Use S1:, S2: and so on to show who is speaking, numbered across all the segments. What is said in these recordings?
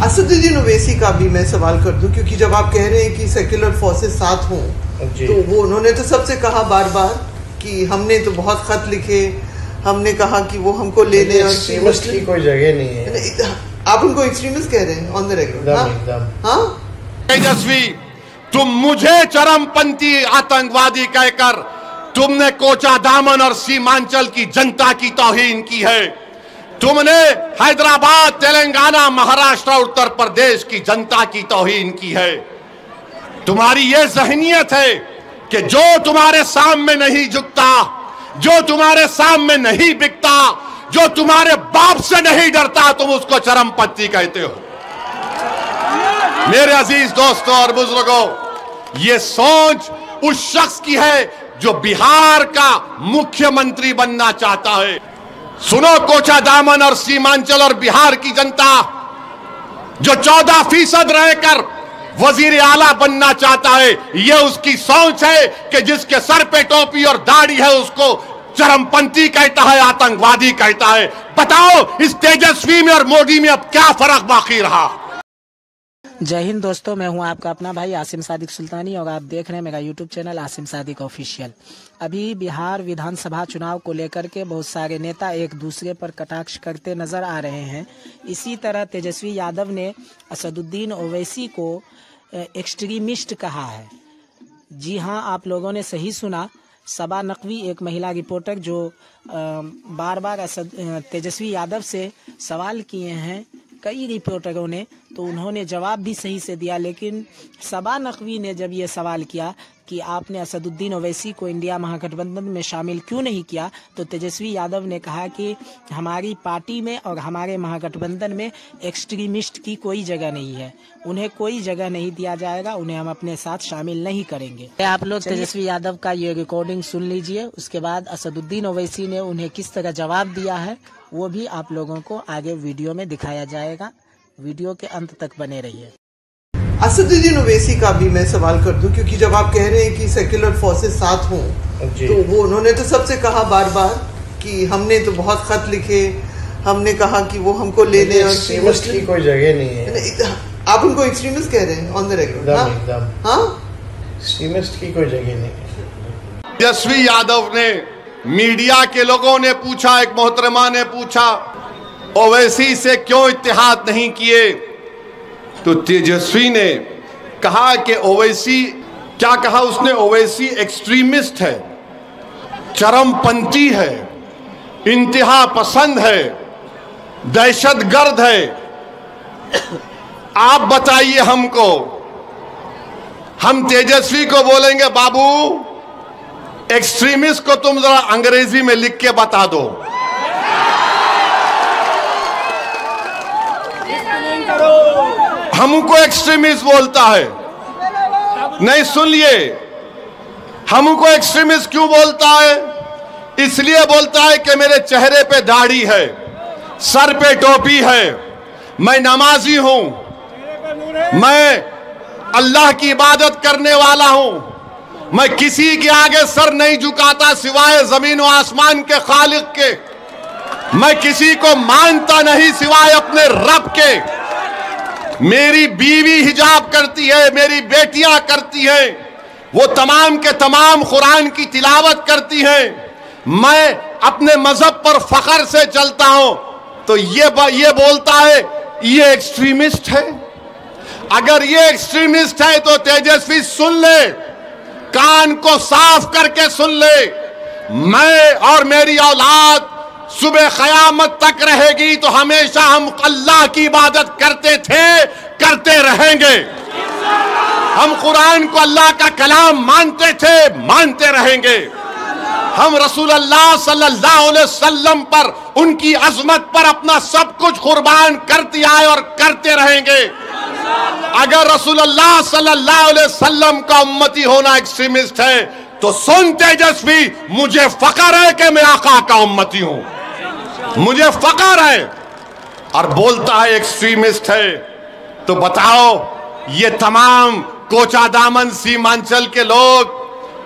S1: असदुद्दीन ओवैसी का भी मैं सवाल कर दूं, क्योंकि जब आप कह रहे हैं कि सेक्युलर फोर्सेस साथ हों, तो वो उन्होंने तो सबसे कहा बार बार कि हमने तो बहुत खत लिखे, हमने कहा कि वो हमको ले लें,
S2: एक्सट्रीमिस्ट की कोई जगह नहीं है।
S1: आप उनको एक्सट्रीमिस्ट कह रहे हैं ऑन द रिकॉर्ड। हाँ,
S3: तेजस्वी, तुम मुझे चरमपंथी आतंकवादी कहकर तुमने कोचादामन और सीमांचल की जनता की तौहीन की है। तुमने हैदराबाद, तेलंगाना, महाराष्ट्र, उत्तर प्रदेश की जनता की तौहीन की है। तुम्हारी यह ज़हनियत है कि जो तुम्हारे सामने नहीं झुकता, जो तुम्हारे सामने नहीं बिकता, जो तुम्हारे बाप से नहीं डरता, तुम उसको चरमपंथी कहते हो। मेरे अजीज दोस्तों और बुजुर्गों, ये सोच उस शख्स की है जो बिहार का मुख्यमंत्री बनना चाहता है। सुनो कोचादामन और सीमांचल और बिहार की जनता, जो 14% रहकर वजीर आला बनना चाहता है, यह उसकी सोच है कि जिसके सर पे टोपी और दाढ़ी है उसको चरमपंथी कहता है, आतंकवादी कहता है। बताओ इस तेजस्वी में और मोदी में अब क्या फर्क बाकी रहा?
S4: जय हिंद दोस्तों, मैं हूं आपका अपना भाई आसिम सादिक सुल्तानी और आप देख रहे हैं मेरा YouTube channel Asim Sadiq official. अभी बिहार विधानसभा चुनाव को लेकर के बहुत सारे नेता एक दूसरे पर कटाक्ष करते नजर आ रहे हैं। इसी तरह तेजस्वी यादव ने असदुद्दीन ओवैसी को एक्सट्रीमिस्ट कहा है। जी हां, आप लोगों ने सही सुना। सबा नकवी, एक महिला रिपोर्टर जो बार बार तेजस्वी यादव से सवाल किए हैं कई रिपोर्टरों ने, तो उन्होंने जवाब भी सही से दिया। लेकिन सबा नकवी ने जब ये सवाल किया कि आपने असदुद्दीन ओवैसी को इंडिया महागठबंधन में शामिल क्यों नहीं किया, तो तेजस्वी यादव ने कहा कि हमारी पार्टी में और हमारे महागठबंधन में एक्सट्रीमिस्ट की कोई जगह नहीं है, उन्हें कोई जगह नहीं दिया जाएगा, उन्हें हम अपने साथ शामिल नहीं करेंगे। आप लोग तेजस्वी यादव का ये रिकॉर्डिंग सुन लीजिए, उसके बाद असदुद्दीन ओवैसी ने उन्हें किस तरह जवाब दिया है वो भी आप लोगों को आगे वीडियो में दिखाया जाएगा। वीडियो के अंत तक बने रहिए।
S1: असदुद्दीन ओवैसी का भी मैं सवाल कर दूं, क्योंकि जब आप कह रहे हैं कि सेक्युलर फोर्सेस साथ हों, तो वो उन्होंने तो सबसे कहा बार बार कि हमने तो बहुत खत लिखे, हमने कहा कि वो हमको ले लें,
S2: एक्सट्रीमिस्ट की कोई जगह नहीं है।
S1: आप उनको एक्सट्रीमिस्ट कह रहे हैं ऑन द रिकॉर्ड। हाँ,
S2: एक्सट्रीमिस्ट की कोई जगह नहीं है।
S3: तेजस्वी यादव ने, मीडिया के लोगों ने पूछा, एक मोहतरमा ने पूछा ओवैसी से क्यों इत्तेहाद नहीं किए, तो तेजस्वी ने कहा कि ओवैसी, क्या कहा उसने, ओवैसी एक्सट्रीमिस्ट है, चरमपंथी है, इंतहा पसंद है, दहशतगर्द है। आप बताइए हमको, हम तेजस्वी को बोलेंगे बाबू एक्सट्रीमिस्ट को तुम जरा अंग्रेजी में लिख के बता दो। हमको एक्सट्रीमिस्ट बोलता है, नहीं सुन लिए, हमको एक्सट्रीमिस्ट क्यों बोलता है? इसलिए बोलता है कि मेरे चेहरे पे दाढ़ी है, सर पे टोपी है, मैं नमाजी हूं, मैं अल्लाह की इबादत करने वाला हूं, मैं किसी के आगे सर नहीं झुकाता सिवाय जमीन व आसमान के खालिक के, मैं किसी को मानता नहीं सिवाय अपने रब के। मेरी बीवी हिजाब करती है, मेरी बेटियां करती हैं, वो तमाम के तमाम कुरान की तिलावत करती हैं, मैं अपने मजहब पर फख्र से चलता हूं। तो ये बोलता है ये एक्सट्रीमिस्ट है। अगर ये एक्सट्रीमिस्ट है तो तेजस्वी सुन ले, कान को साफ करके सुन ले, मैं और मेरी औलाद सुबह क़यामत तक रहेगी तो हमेशा हम अल्लाह की इबादत करते थे, करते रहेंगे। हम कुरान को अल्लाह का कलाम मानते थे, मानते रहेंगे। हम रसूल अल्लाह सल्लल्लाहु अलैहि वसल्लम पर, उनकी अजमत पर अपना सब कुछ कुर्बान करते आए और करते रहेंगे। अगर रसूल अल्लाह सल्लल्लाहु अलैहि वसल्लम का उम्मती होना एक्सट्रीमिस्ट है तो सुन तेजस्वी, मुझे फख्र है कि मैं आका का उम्मती हूं, मुझे फख्र है। और बोलता है एक्सट्रीमिस्ट है। तो बताओ ये तमाम कोचादामन सीमांचल के लोग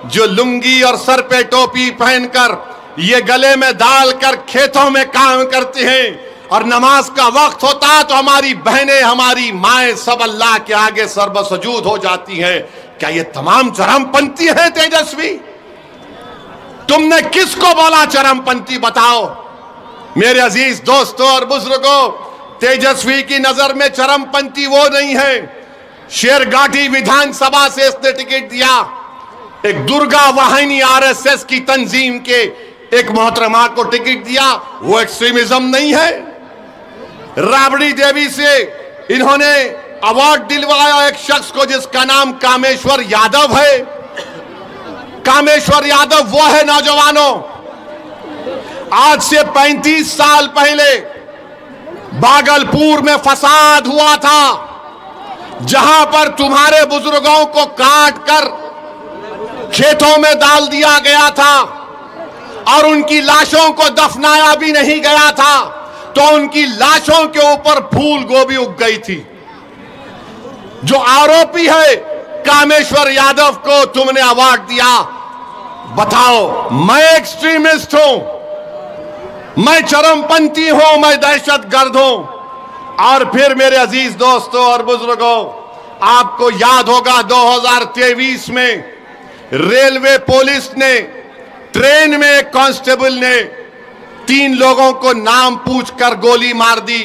S3: जो लुंगी और सर पे टोपी पहनकर, ये गले में डालकर खेतों में काम करते हैं, और नमाज का वक्त होता तो हमारी बहनें, हमारी माएं सब अल्लाह के आगे सर्वसजूद हो जाती हैं। क्या ये तमाम चरमपंथी हैं तेजस्वी? तुमने किसको बोला चरमपंथी? बताओ मेरे अजीज दोस्तों और बुजुर्गों, तेजस्वी की नजर में चरमपंथी वो नहीं है। शेरघाटी विधानसभा से इसने टिकट दिया, एक दुर्गा वाहिनी आरएसएस की तंजीम के एक मोहतरमा को टिकट दिया, वो एक्सट्रीमिज्म नहीं है। राबड़ी देवी से इन्होंने अवार्ड दिलवाया एक शख्स को जिसका नाम कामेश्वर यादव है। कामेश्वर यादव वो है नौजवानों, आज से 35 साल पहले भागलपुर में फसाद हुआ था, जहां पर तुम्हारे बुजुर्गों को काट कर खेतों में डाल दिया गया था और उनकी लाशों को दफनाया भी नहीं गया था, तो उनकी लाशों के ऊपर फूल गोभी उग गई थी। जो आरोपी है कामेश्वर यादव को तुमने अवार्ड दिया। बताओ, मैं एक्सट्रीमिस्ट हूं, मैं चरमपंथी हूं, मैं दहशतगर्द हूं? और फिर मेरे अजीज दोस्तों और बुजुर्गों, आपको याद होगा 2023 में रेलवे पुलिस ने ट्रेन में एक कांस्टेबल ने 3 लोगों को नाम पूछकर गोली मार दी।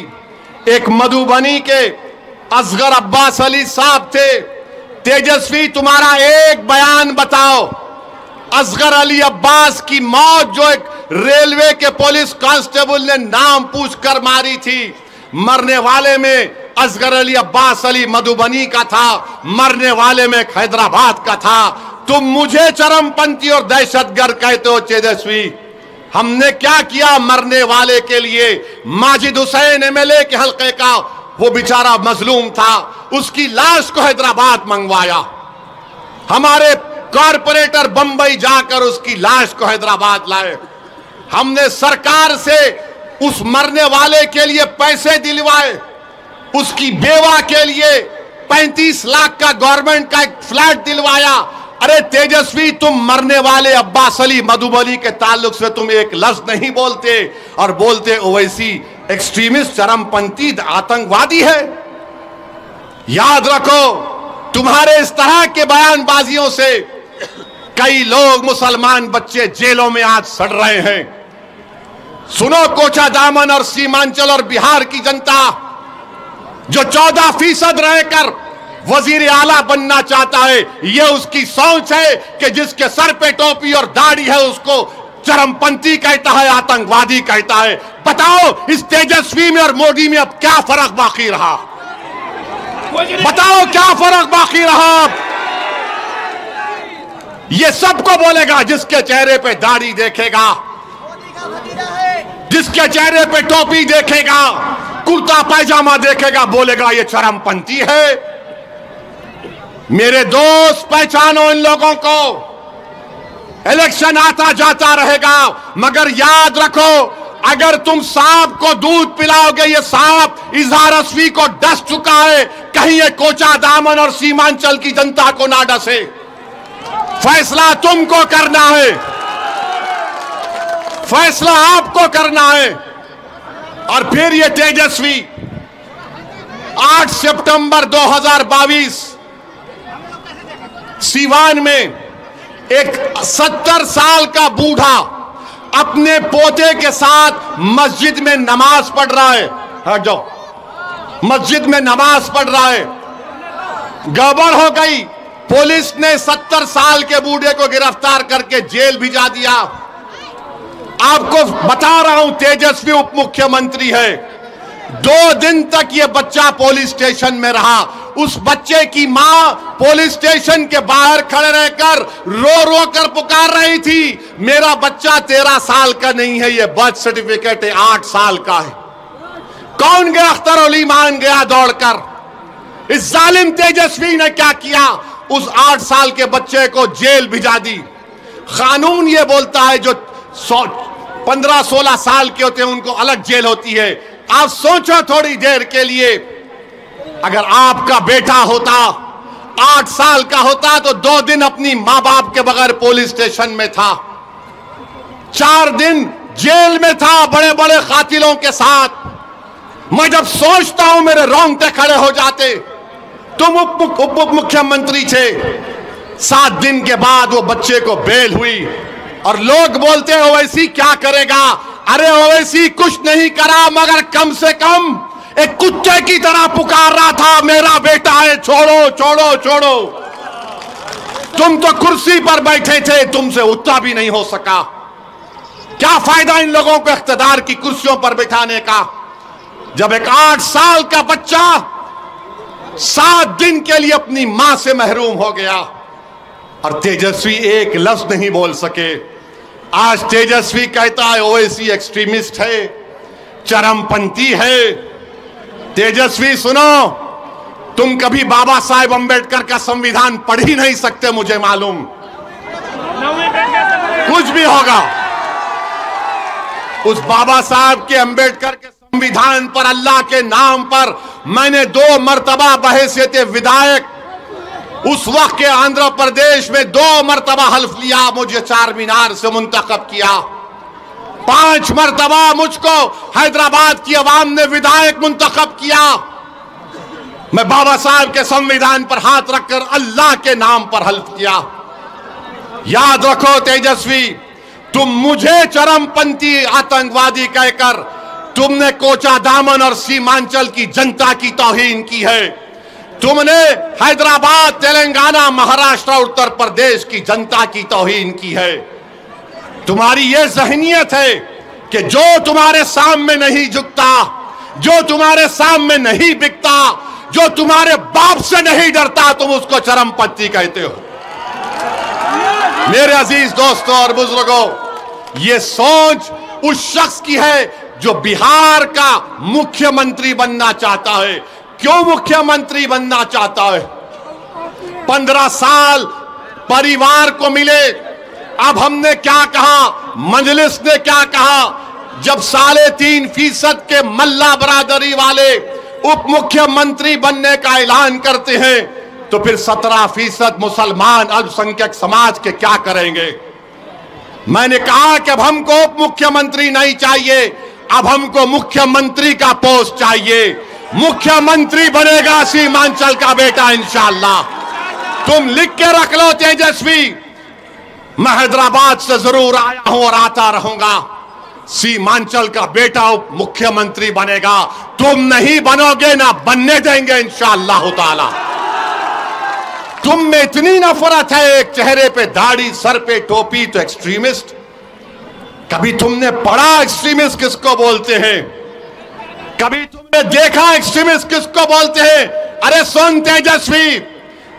S3: एक मधुबनी के असगर अब्बास अली साहब थे। तेजस्वी, तुम्हारा एक बयान बताओ, असगर अली अब्बास की मौत जो एक रेलवे के पुलिस कांस्टेबल ने नाम पूछकर मारी थी, मरने वाले में असगर अली अब्बास अली मधुबनी का था, मरने वाले में हैदराबाद का था। तुम मुझे चरमपंथी और दहशतगर्द कहते हो तेजस्वी। हमने क्या किया मरने वाले के लिए? माजिद हुसैन एमएलए के हल्के का वो बेचारा मजलूम था, उसकी लाश को हैदराबाद मंगवाया। हमारे कॉरपोरेटर बंबई जाकर उसकी लाश को हैदराबाद लाए। हमने सरकार से उस मरने वाले के लिए पैसे दिलवाए, उसकी बेवा के लिए 35 लाख का गवर्नमेंट का एक फ्लैट दिलवाया। अरे तेजस्वी, तुम मरने वाले अब्बास अली मधुबनी के ताल्लुक से तुम एक लफ्ज नहीं बोलते और बोलते ओवैसी एक्सट्रीमिस्ट, चरमपंथी, आतंकवादी है। याद रखो, तुम्हारे इस तरह के बयानबाजियों से कई लोग, मुसलमान बच्चे जेलों में आज सड़ रहे हैं। सुनो, कोचा दामन और सीमांचल और बिहार की जनता जो 14% रहकर वजीर आला बनना चाहता है, यह उसकी सोच है कि जिसके सर पे टोपी और दाढ़ी है उसको चरमपंथी कहता है, आतंकवादी कहता है। बताओ, इस तेजस्वी में और मोदी में अब क्या फर्क बाकी रहा? बताओ क्या फर्क बाकी रहा? ये सबको बोलेगा जिसके चेहरे पे दाढ़ी देखेगा, जिसके चेहरे पे टोपी देखेगा, कुर्ता पैजामा देखेगा, बोलेगा ये चरमपंथी है। मेरे दोस्त, पहचानो इन लोगों को। इलेक्शन आता जाता रहेगा, मगर याद रखो, अगर तुम सांप को दूध पिलाओगे, ये सांप इजहार असवी को डस चुका है, कहीं ये कोचा दामन और सीमांचल की जनता को ना डसे। फैसला तुमको करना है, फैसला आपको करना है। और फिर ये तेजस्वी 8 सितंबर 2022 सीवान में एक 70 साल का बूढ़ा अपने पोते के साथ मस्जिद में नमाज पढ़ रहा है। हट जाओ, मस्जिद में नमाज पढ़ रहा है। गड़बड़ हो गई, पुलिस ने 70 साल के बूढ़े को गिरफ्तार करके जेल भिजा दिया। आपको बता रहा हूं, तेजस्वी उप मुख्यमंत्री है। 2 दिन तक ये बच्चा पुलिस स्टेशन में रहा। उस बच्चे की मां पुलिस स्टेशन के बाहर खड़े रहकर रो रो कर पुकार रही थी, मेरा बच्चा 13 साल का नहीं है, ये बर्थ सर्टिफिकेट है 8 साल का है। कौन गया? अख्तर अली मान गया दौड़कर। इस जालिम तेजस्वी ने क्या किया? उस 8 साल के बच्चे को जेल भिजा दी। कानून ये बोलता है जो 15-16 साल के होते हैं उनको अलग जेल होती है। आप सोचो थोड़ी देर के लिए, अगर आपका बेटा होता 8 साल का होता तो 2 दिन अपनी मां बाप के बगैर पुलिस स्टेशन में था, 4 दिन जेल में था बड़े बड़े कातिलों के साथ। मैं जब सोचता हूं मेरे रोंगटे खड़े हो जाते। तुम उप मुख्यमंत्री थे, 7 दिन के बाद वो बच्चे को बेल हुई और लोग बोलते हैं ओवैसी क्या करेगा। अरे ओवैसी कुछ नहीं करा, मगर कम से कम एक कुत्ते की तरह पुकार रहा था, मेरा बेटा है, छोड़ो छोड़ो छोड़ो। तुम तो कुर्सी पर बैठे थे, तुमसे उतना भी नहीं हो सका। क्या फायदा इन लोगों को इख्तिदार की कुर्सियों पर बिठाने का, जब एक 8 साल का बच्चा 7 दिन के लिए अपनी मां से महरूम हो गया और तेजस्वी एक लफ्ज नहीं बोल सके। आज तेजस्वी कहता है ओवैसी एक्सट्रीमिस्ट है, चरमपंथी है। तेजस्वी सुनो, तुम कभी बाबा साहेब अंबेडकर का संविधान पढ़ ही नहीं सकते, मुझे मालूम। कुछ भी होगा, उस बाबा साहब के अंबेडकर के संविधान पर, अल्लाह के नाम पर मैंने 2 मर्तबा बहैसियत विधायक उस वक्त के आंध्र प्रदेश में 2 मर्तबा हल्फ लिया, मुझे चार मीनार से मुंतखब किया। 5 मर्तबा मुझको हैदराबाद की आवाम ने विधायक मुंतखब किया। मैं बाबा साहब के संविधान पर हाथ रखकर अल्लाह के नाम पर हल्फ किया। याद रखो तेजस्वी, तुम मुझे चरमपंथी आतंकवादी कहकर तुमने कोचा दामन और सीमांचल की जनता की तौहीन की है। तुमने हैदराबाद, तेलंगाना, महाराष्ट्र, उत्तर प्रदेश की जनता की तौहीन की है। तुम्हारी यह ज़हनियत है कि जो तुम्हारे सामने नहीं झुकता, जो तुम्हारे सामने नहीं बिकता, जो तुम्हारे बाप से नहीं डरता, तुम उसको चरमपंथी कहते हो। मेरे अजीज दोस्तों और बुजुर्गों, ये सोच उस शख्स की है जो बिहार का मुख्यमंत्री बनना चाहता है। क्यों मुख्यमंत्री बनना चाहता है? 15 साल परिवार को मिले। अब हमने क्या कहा, मजलिस ने क्या कहा, जब 3.5% के मल्ला बरादरी वाले उप मुख्यमंत्री बनने का ऐलान करते हैं, तो फिर 17% मुसलमान अल्पसंख्यक समाज के क्या करेंगे? मैंने कहा कि अब हमको उप मुख्यमंत्री नहीं चाहिए, अब हमको मुख्यमंत्री का पोस्ट चाहिए। मुख्यमंत्री बनेगा सीमांचल का बेटा इंशाअल्लाह। तुम लिख के रख लो तेजस्वी, मैं हैदराबाद से जरूर आया हूं और आता रहूंगा। सीमांचल का बेटा उप मुख्यमंत्री बनेगा। तुम नहीं बनोगे, ना बनने देंगे इंशाअल्लाह ताला। तुम में इतनी नफरत है, एक चेहरे पे दाढ़ी, सर पे टोपी, तो एक्सट्रीमिस्ट। कभी तुमने पढ़ा एक्सट्रीमिस्ट किसको बोलते हैं? कभी तुमने देखा एक्सट्रीमिस्ट किसको बोलते हैं? अरे सुन तेजस्वी,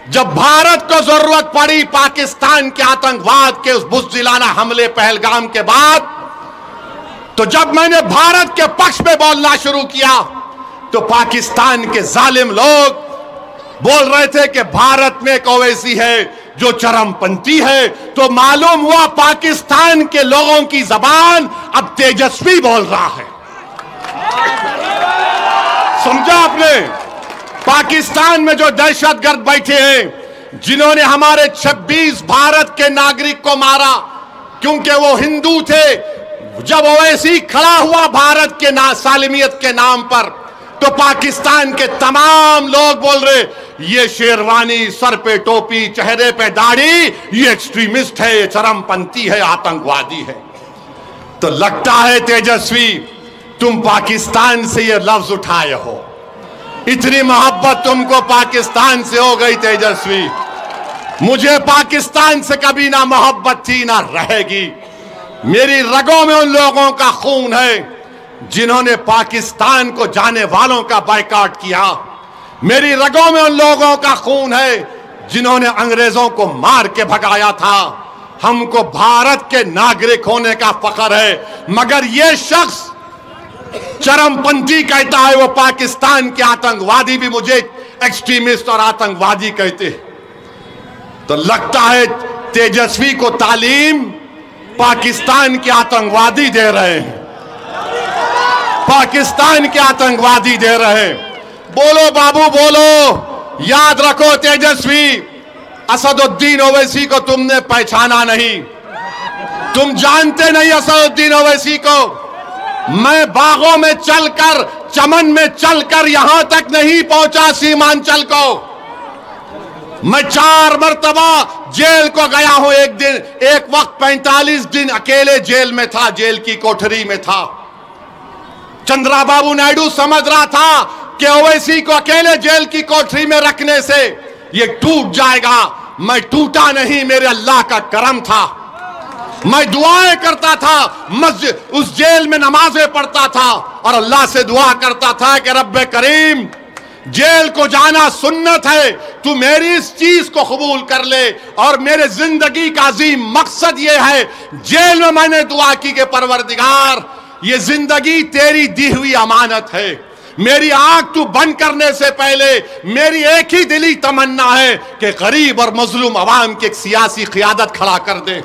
S3: जब भारत को जरूरत पड़ी पाकिस्तान के आतंकवाद के उस बुज़दिलाना हमले पहलगाम के बाद, तो जब मैंने भारत के पक्ष में बोलना शुरू किया, तो पाकिस्तान के जालिम लोग बोल रहे थे कि भारत में एक ओवैसी है जो चरमपंथी है। तो मालूम हुआ पाकिस्तान के लोगों की जबान अब तेजस्वी बोल रहा है। समझा आपने? पाकिस्तान में जो दहशतगर्द बैठे हैं, जिन्होंने हमारे 26 भारत के नागरिक को मारा क्योंकि वो हिंदू थे, जब ओवैसी खड़ा हुआ भारत के सालिमियत के नाम पर, तो पाकिस्तान के तमाम लोग बोल रहे ये शेरवानी, सर पे टोपी, चेहरे पे दाढ़ी, ये एक्सट्रीमिस्ट है, ये चरमपंथी है, आतंकवादी है। तो लगता है तेजस्वी तुम पाकिस्तान से ये लफ्ज उठाए हो। इतनी मोहब्बत तुमको पाकिस्तान से हो गई तेजस्वी। मुझे पाकिस्तान से कभी ना मोहब्बत थी ना रहेगी। मेरी रगों में उन लोगों का खून है जिन्होंने पाकिस्तान को जाने वालों का बायकॉट किया। मेरी रगों में उन लोगों का खून है जिन्होंने अंग्रेजों को मार के भगाया था। हमको भारत के नागरिक होने का फख्र है, मगर यह शख्स चरमपंथी कहता है, वो पाकिस्तान के आतंकवादी भी मुझे एक्सट्रीमिस्ट और आतंकवादी कहते हैं। तो लगता है तेजस्वी को तालीम पाकिस्तान के आतंकवादी दे रहे हैं, पाकिस्तान के आतंकवादी दे रहे हैं। बोलो बाबू बोलो, याद रखो तेजस्वी, असदुद्दीन ओवैसी को तुमने पहचाना नहीं, तुम जानते नहीं असदुद्दीन ओवैसी को। मैं बागों में चलकर चमन में चलकर यहां तक नहीं पहुंचा सीमांचल को। मैं 4 मरतबा जेल को गया हूं। एक वक्त 45 दिन अकेले जेल में था, जेल की कोठरी में था। चंद्रबाबू नायडू समझ रहा था कि ओवैसी को अकेले जेल की कोठरी में रखने से ये टूट जाएगा। मैं टूटा नहीं, मेरे अल्लाह का करम था। मैं दुआएं करता था, मस्जिद उस जेल में नमाजें पढ़ता था और अल्लाह से दुआ करता था कि रब्बे करीम, जेल को जाना सुन्नत है, तू मेरी इस चीज को कबूल कर ले। और मेरे जिंदगी का अजीम मकसद ये है, जेल में मैंने दुआ की कि परवरदिगार, ये जिंदगी तेरी दी हुई अमानत है। मेरी आंख तू बंद करने से पहले मेरी एक ही दिली तमन्ना है कि गरीब और मजलूम अवाम की एक सियासी क़ियादत खड़ा कर दे।